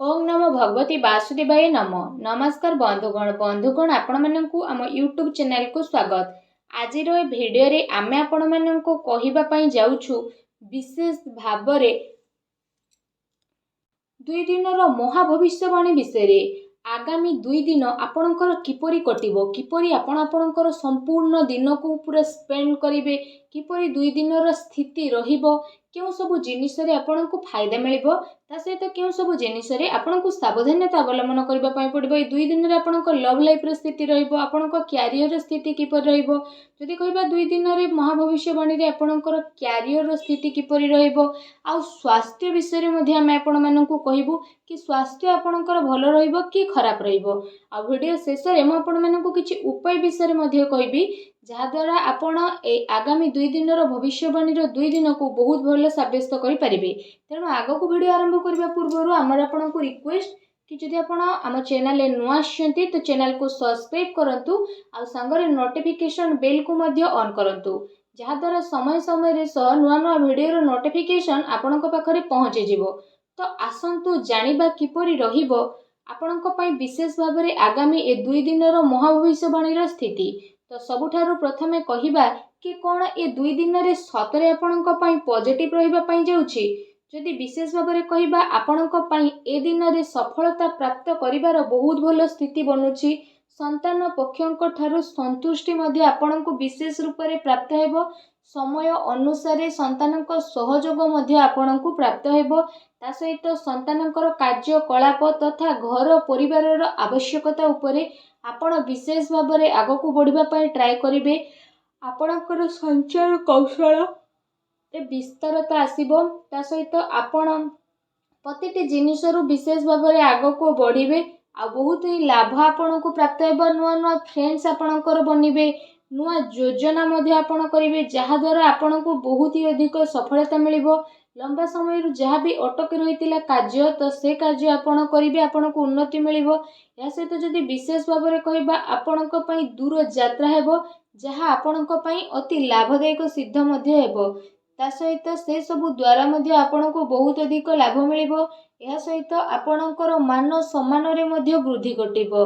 ओम नमो भगवती वासुदेवाय नमो। नमस्कार बंधुगण आपण मानकु आम यूट्यूब चैनल को स्वागत। आज भिडियो रे आमे आपण मानकु कहिबा पई जाउछु विशेष भाबरे 2 दिन महाभविष्यवाणी विषय। आगामी 2 दिन आपणकर किपरि कटिबो, किपरि आपणकर संपूर्ण दिन को पूरा स्पेंड करिवे, किपरि 2 दिन स्थिति रहिबो, केउ सब जिनिस रे आपणको फायदा मिलिबो, ता सहित केउ सब जिनिस रे आपणको सावधानता अवलंबन करबा पई पड़िबो। ए 2 दिन रे आपणको लव लाइफ रे स्थिति रहिबो, आपणको कैरियर रे स्थिति किपरि रहिबो। जदि कहबा 2 दिन रे महाभविष्यवाणी रे आपणकर कैरियर रो स्थिति किपरि रहिबो, आ स्वास्थ्य विषय रे मध्ये हम आपण मानकु कहिबो कि स्वास्थ्य आपणकर भलो रहिबो कि खराब रहिबो। आ वीडियो शेष रे म आपण मानकु किछि उपाय विषय रे मध्ये कहिबी, जहा द्वारा आपण ए आगामी 2 दिन भविष्यवाणी 2 दिन को बहुत भल सब्यस्त करि परिबे। तेणु आगो को वीडियो आरंभ करबा पूर्व आमर आपण को रिक्वेस्ट कि जदि आपण आम चैनल रे नुआ आछंती तो चैनल को सब्सक्राइब करंतु, आ संगरे नोटिफिकेशन बेल को मध्ये ऑन करंतु, जहा द्वारा समय समय रे नुआ नुआ वीडियो रो नोटिफिकेशन आपण को पाखरे पहुंचे जिवो। तो आसंतु जानिबा किपरि रहिबो आपणको पई विशेष भाबरे आगामी ए 2 दिन महाभविष्यवाणी स्थिति। तो सबुठारु प्रथमे कहिबा कि कोन ए 2 दिन रे सतरे आपणको पई पॉजिटिव रहिबा पई जाउछि। जदि विशेष भाबरे कहिबा आपणको पई ए दिन रे सफलता प्राप्त करिवार बहुत भलो स्थिति बनुछि। संतान पक्षंक ठारु संतुष्टि मध्ये आपणको विशेष रूप रे प्राप्त हेबो। समय अनुसार संतानक सहयोग मध्ये आपणको प्राप्त हेबो। ता सहित संतानकर कार्यकलाप तथा घर परिवार आवश्यकता उपरे आपण विशेष भाबरे आगको बढ़िबा पई ट्राई करिवे। आपणकर संचार कौशल विस्तारता आसीबो। ता सहित आपण प्रतिटी जिनिसरु विशेष भाबरे आगको बढ़िबे। आ बहुत ही लाभ आपणको प्राप्त हेबो। नुआ नुआ फ्रेंड्स आपणकर बनिबे, नुआ योजना मध्ये आपण करिवे, जहा द्वारा आपणको बहुत ही अधिक सफलता मिलिबो। लंबा समय जहाँ भी अटक रही कार्य तो से कार्य आपण करिवे, आपणको उन्नति मिलिबो। या सहित जदि विशेष भाबरे कहिबा आपणक पई दूर यात्रा हेबो, जहाँ आपणक पई अति लाभदायक सिद्ध मध्ये हेबो। ता सहित से सबु द्वारा मध्ये आपणको बहुत अधिक लाभ मिलिबो। या सहित आपणकर मान सम्मान रे मध्ये वृद्धि घटिबो।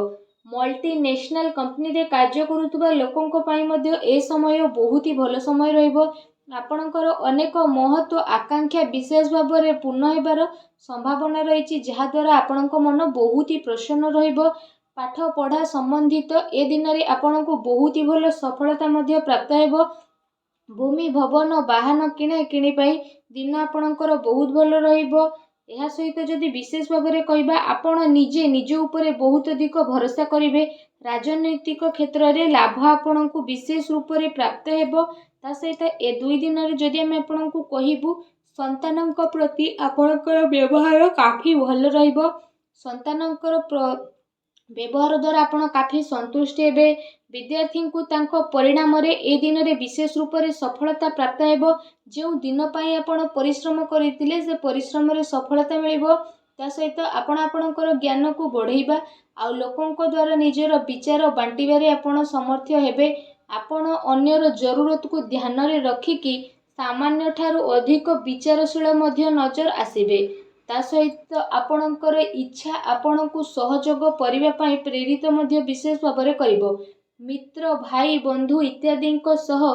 मल्टीनेशनल कंपनी रे कार्य करुतबा लोकंक पई मध्ये ए समय बहुत ही भलो समय रहिबो। आपणकर अनेक महत्व आकांक्षा विशेष भाबरे पूर्ण हेबार संभावना रही, जहा द्वारा आपणक मन बहुत ही प्रसन्न रहिबो। पाठ पढ़ा संबंधित ए दिन रे आपणको बहुत ही भलो सफलता मध्ये प्राप्त हेबो। भूमि भवन वाहन किणे किणी पई दिन आपणकर बहुत भलो रहिबो। एहा सहित जदि विशेष भाबरे कहिबा आपण निजे निज उपरे बहुत अधिक भरोसा करिवे। राजनैतिक क्षेत्र रे लाभ आपणको विशेष रूप रे प्राप्त हेबो। ता सहित ए 2 दिन रे जदि हम आपणको कहिबु संतानक प्रति आपणकर व्यवहार काफी भल रहिबो। संतानकर व्यवहार द्वारा आपण काफी संतुष्ट हेबे। विद्यार्थी को तांको परिणाम रे ए दिन रे विशेष रूप रे सफलता प्राप्त हेबो। जो दिन पई आपण परिश्रम करितिले से परिश्रम रे सफलता मिलिबो। ता सहित आपण आपणकर ज्ञान को बढ़ाइबा आ लोकंक द्वारा निजर विचार बांटिबारे आपण समर्थ हेबे। आपण अन्यर जरूरत को ध्यान रे रखिकी सामान्य ठारू अधिक विचारशील मध्ये नजर आसीबे। ता सहित आपणकर इच्छा आपणको सहयोग करिबा पई प्रेरित मध्ये विशेष भाबरे करिवो। मित्र भाई बंधु इत्यादि सह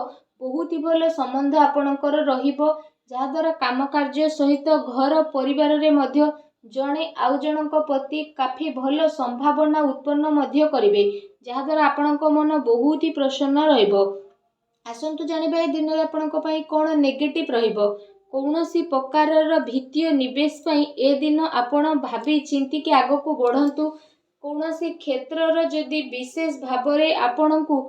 बहुत ही भल संबंध आपणकर रहिबो, जहा द्वारा काम कार्य सहित घर परिवार रे मध्ये जणे आउ जनक प्रति काफी भल संभावना उत्पन्न मध्ये करिवे, जहा द्वारा आपणक मन बहुत ही प्रसन्न रहिबो। आसंतु जानिबा ए दिन रे आपणक पई कोन नेगेटिव रहिबो। कौनसी प्रकार वित्तीय निवेश पई ए दिन आपण भाबी चिंती के आगो को बढ़ंतु। कौनसी क्षेत्र जदि विशेष भाबरे आपणको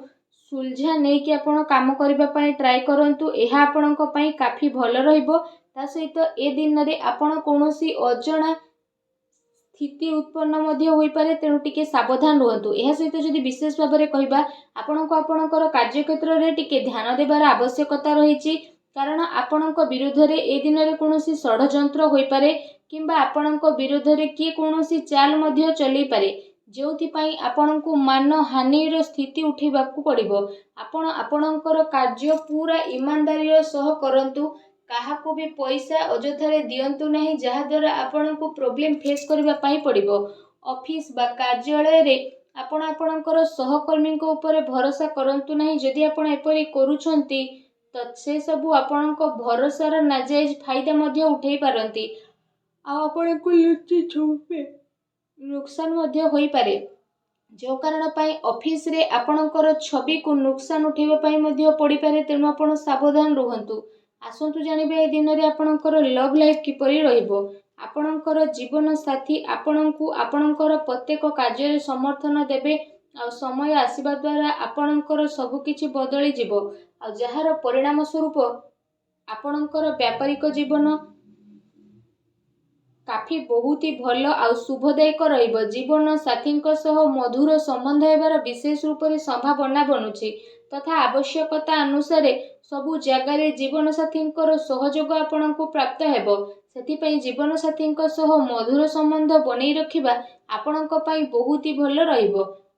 सुलझा नहीं कि आपण काम करबा पई ट्राई करंतु, एहा आपणक पई काफी भल रहिबो। ता सहित ए दिन रे आपण कौनसी अजणा स्थिति उत्पन्न मध्ये होई पारे, तेणु टिके सावधान रहतु। एहा सहित जदि विशेष भाबरे कहिबा आपणको आपणकर कार्य क्षेत्र रे टिके ध्यान देबार आवश्यकता रहिछि, कारण आपणक विरुद्ध रे ए दिन रे कौनसी षडयंत्र होई पारे, किंबा आपणक विरुद्ध रे किए कौनसी चाल मध्ये चली पारे, जोथि पई आपणको मान हानिर स्थिति उठेबाकू पड़िबो। आपण आपणकर कार्य पूरा ईमानदारी सह करंतु, କାହାକୁ ବି ପଇସା ଅଯଥାରେ ଦିଅନ୍ତୁ ନାହିଁ, ଯାହାଦ୍ୱାରା ଆପଣଙ୍କୁ ପ୍ରୋବ୍ଲେମ୍ ଫେସ୍ କରିବା ପାଇଁ ପଡ଼ିବ। ଅଫିସ୍ ବା କାର୍ଯ୍ୟାଳୟରେ ଆପଣ ଆପଣଙ୍କର ସହକର୍ମୀଙ୍କ ଉପରେ ଭରସା କରନ୍ତୁ ନାହିଁ। ଯଦି ଆପଣ ଏପରି କରୁଛନ୍ତି ତ ସେସବୁ ଆପଣଙ୍କ ଭରସାର ନାଜାଇଜ ଫାଇଦା ମଧ୍ୟ ଉଠାଇ ପାରନ୍ତି, ଆଉ ଆପଣଙ୍କୁ ଲୁଚି ଛୁପି ନୁକସାନ ମଧ୍ୟ ହୋଇପାରେ, ଯେଉଁ କାରଣ ପାଇଁ ଅଫିସରେ ଆପଣଙ୍କର ଛବିକୁ ନୁକସାନ ଉଠାଇବା ପାଇଁ ମଧ୍ୟ ପଡ଼ିପାରେ। ତେଣୁ ଆପଣ ସାବଧାନ ରୁହନ୍ତୁ। ଆସନ୍ତୁ ଜାଣିବା ଏ ଦିନରେ ଆପଣଙ୍କର ଲଭ୍ ଲାଇଫ୍ କିପରି ରହିବ। ଆପଣଙ୍କର ଜୀବନ ସାଥୀ ଆପଣଙ୍କୁ ଆପଣଙ୍କର ପ୍ରତ୍ୟେକ କାର୍ଯ୍ୟରେ ସମର୍ଥନ ଦେବେ, ଆଉ ସମୟ ଆସିବା ଦ୍ୱାରା ଆପଣଙ୍କର ସବୁକିଛି ବଦଳିଯିବ, ଆଉ ଯାହାର ପରିଣାମ ସ୍ୱରୂପ ଆପଣଙ୍କର ବ୍ୟାପାରିକ ଜୀବନ କାଫି ବହୁତ ଭଲ ଆଉ ଶୁଭଦାୟକ ରହିବ। ଜୀବନ ସାଥୀଙ୍କ ସହ ମଧୁର ସମ୍ବନ୍ଧ ହେବାର ବିଶେଷ ରୂପରେ ସମ୍ଭାବନା ବନୁଛି, ତଥା ଆବଶ୍ୟକତା ଅନୁସାରେ ସବୁ ଜାଗାରେ ଜୀବନସାଥୀଙ୍କର ସହଯୋଗ ଆପଣଙ୍କୁ ପ୍ରାପ୍ତ ହେବ। ସେଥିପାଇଁ ଜୀବନସାଥୀଙ୍କ ସହ ମଧୁର ସମ୍ବନ୍ଧ ବନେଇ ରଖିବା ଆପଣଙ୍କ ପାଇଁ ବହୁତ ଭଲ ରହିବ।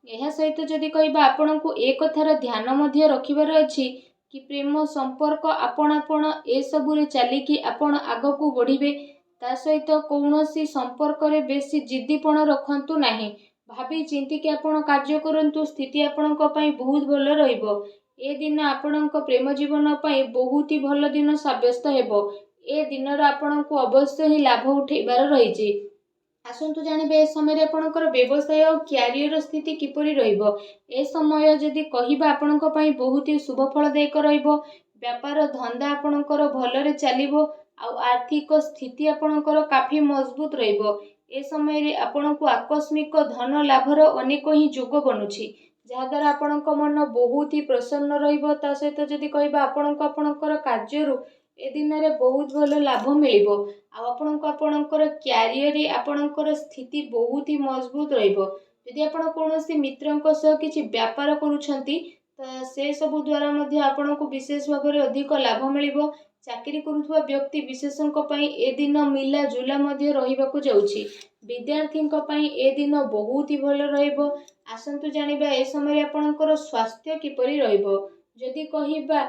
ଏହା ସହିତ ଯଦି କହିବା, ଆପଣଙ୍କୁ ଏ କଥାର ଧ୍ୟାନ ମଧ୍ୟ ରଖିବାର ଅଛି କି ପ୍ରେମ ସମ୍ପର୍କ ଆପଣାପଣ ଏସବୁରେ ଚାଲିକି ଆପଣ ଆଗକୁ ବଢ଼ିବେ। ତା ସହିତ କୌଣସି ସମ୍ପର୍କରେ ବେଶୀ ଜିଦ୍ଦିପଣ ରଖନ୍ତୁ ନାହିଁ। ଭାବି ଚିନ୍ତିକି ଆପଣ କାର୍ଯ୍ୟ କରନ୍ତୁ। ସ୍ଥିତି ଆପଣଙ୍କ ପାଇଁ ବହୁତ ଭଲ ରହିବ। ଏ ଦିନ ଆପଣଙ୍କ ପ୍ରେମ ଜୀବନ ପାଇଁ ବହୁତ ଭଲ ଦିନ ସାବ୍ୟସ୍ତ ହେବ। ଏ ଦିନର ଆପଣଙ୍କୁ ଅବଶ୍ୟ ହିଁ ଲାଭ ଉଠାଇବାର ରହିଛି। ଆସନ୍ତୁ ଜାଣିବେ ଏ ସମୟରେ ଆପଣଙ୍କର ବ୍ୟବସାୟ ଓ କ୍ୟାରିୟର ସ୍ଥିତି କିପରି ରହିବ। ଏ ସମୟ ଯଦି କହିବା ଆପଣଙ୍କ ପାଇଁ ବହୁତ ଶୁଭ ଫଳଦାୟକ ରହିବ। ବ୍ୟାପାର ଧନ୍ଦା ଆପଣଙ୍କର ଭଲରେ ଚାଲିବ, ଆଉ ଆର୍ଥିକ ସ୍ଥିତି ଆପଣଙ୍କର କାଫି ମଜବୁତ ରହିବ। ଏ ସମୟରେ ଆପଣଙ୍କୁ ଆକସ୍ମିକ ଧନ ଲାଭର ଅନେକ ହିଁ ଯୋଗ ବନୁଛି, ଯାହାଦ୍ୱାରା ଆପଣଙ୍କ ମନ ବହୁତ ହି ପ୍ରସନ୍ନ ରହିବ। ତା ସହିତ ଯଦି କହିବା, ଆପଣଙ୍କୁ ଆପଣଙ୍କର କାର୍ଯ୍ୟରୁ ଏ ଦିନରେ ବହୁତ ଭଲ ଲାଭ ମିଳିବ, ଆଉ ଆପଣଙ୍କୁ ଆପଣଙ୍କର କ୍ୟାରିୟରରେ ଆପଣଙ୍କର ସ୍ଥିତି ବହୁତ ହି ମଜବୁତ ରହିବ। ଯଦି ଆପଣ କୌଣସି ମିତ୍ରଙ୍କ ସହ କିଛି ବ୍ୟାପାର କରୁଛନ୍ତି ତ ସେସବୁ ଦ୍ୱାରା ମଧ୍ୟ ଆପଣଙ୍କୁ ବିଶେଷ ଭାବରେ ଅଧିକ ଲାଭ ମିଳିବ। ଚାକିରି କରୁଥିବା ବ୍ୟକ୍ତି ବିଶେଷଙ୍କ ପାଇଁ ଏ ଦିନ ମିଲା ଜୁଲା ମଧ୍ୟ ରହିବାକୁ ଯାଉଛି। ବିଦ୍ୟାର୍ଥୀଙ୍କ ପାଇଁ ଏ ଦିନ ବହୁତ ହି ଭଲ ରହିବ। ଆସନ୍ତୁ ଜାଣିବା ଏ ସମୟରେ ଆପଣଙ୍କର ସ୍ୱାସ୍ଥ୍ୟ କିପରି ରହିବ। ଯଦି କହିବା,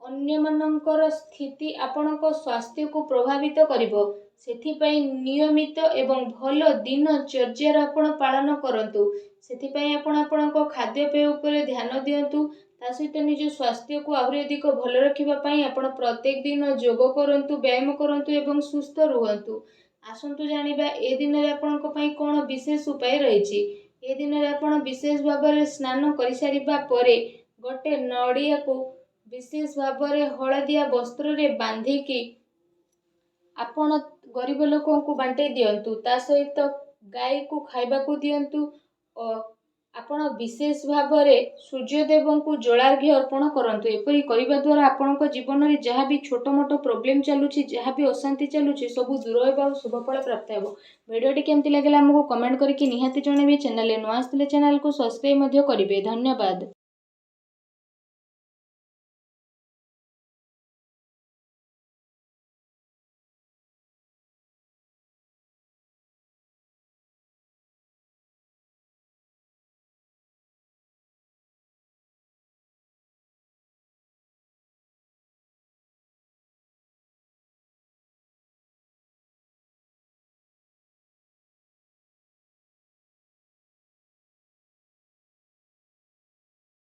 ଅନ୍ୟମାନଙ୍କର ସ୍ଥିତି ଆପଣଙ୍କ ସ୍ୱାସ୍ଥ୍ୟକୁ ପ୍ରଭାବିତ କରିବ। ସେଥିପାଇଁ ନିୟମିତ ଏବଂ ଭଲ ଦିନଚର୍ଯ୍ୟାର ଆପଣ ପାଳନ କରନ୍ତୁ। ସେଥିପାଇଁ ଆପଣ ଆପଣଙ୍କ ଖାଦ୍ୟପେୟ ଉପରେ ଧ୍ୟାନ ଦିଅନ୍ତୁ। ତା ସହିତ ନିଜ ସ୍ୱାସ୍ଥ୍ୟକୁ ଆହୁରି ଅଧିକ ଭଲ ରଖିବା ପାଇଁ ଆପଣ ପ୍ରତ୍ୟେକ ଦିନ ଯୋଗ କରନ୍ତୁ, ବ୍ୟାୟାମ କରନ୍ତୁ ଏବଂ ସୁସ୍ଥ ରୁହନ୍ତୁ। ଆସନ୍ତୁ ଜାଣିବା ଏ ଦିନରେ ଆପଣଙ୍କ ପାଇଁ କ'ଣ ବିଶେଷ ଉପାୟ ରହିଛି। ଏ ଦିନରେ ଆପଣ ବିଶେଷ ଭାବରେ ସ୍ନାନ କରିସାରିବା ପରେ ଗୋଟେ ନଡ଼ିଆକୁ ବିଶେଷ ଭାବରେ ହଳଦିଆ ବସ୍ତ୍ରରେ ବାନ୍ଧିକି ଆପଣ ଗରିବ ଲୋକଙ୍କୁ ବାଣ୍ଟି ଦିଅନ୍ତୁ। ତା ସହିତ ଗାଈକୁ ଖାଇବାକୁ ଦିଅନ୍ତୁ ଓ ଆପଣ ବିଶେଷ ଭାବରେ ସୂର୍ଯ୍ୟଦେବଙ୍କୁ ଜଳାର୍ଘ୍ୟ ଅର୍ପଣ କରନ୍ତୁ। ଏପରି କରିବା ଦ୍ୱାରା ଆପଣଙ୍କ ଜୀବନରେ ଯାହା ବି ଛୋଟ ମୋଟ ପ୍ରୋବ୍ଲେମ୍ ଚାଲୁଛି, ଯାହା ବି ଅଶାନ୍ତି ଚାଲୁଛି, ସବୁ ଦୂର ହେବ ଆଉ ଶୁଭଫଳ ପ୍ରାପ୍ତ ହେବ। ଭିଡ଼ିଓଟି କେମିତି ଲାଗିଲା ଆମକୁ କମେଣ୍ଟ କରିକି ନିହାତି ଜଣାଇବେ। ଚ୍ୟାନେଲରେ ନୂଆ ଆସିଥିଲେ ଚ୍ୟାନେଲକୁ ସବସ୍କ୍ରାଇବ୍ ମଧ୍ୟ କରିବେ। ଧନ୍ୟବାଦ।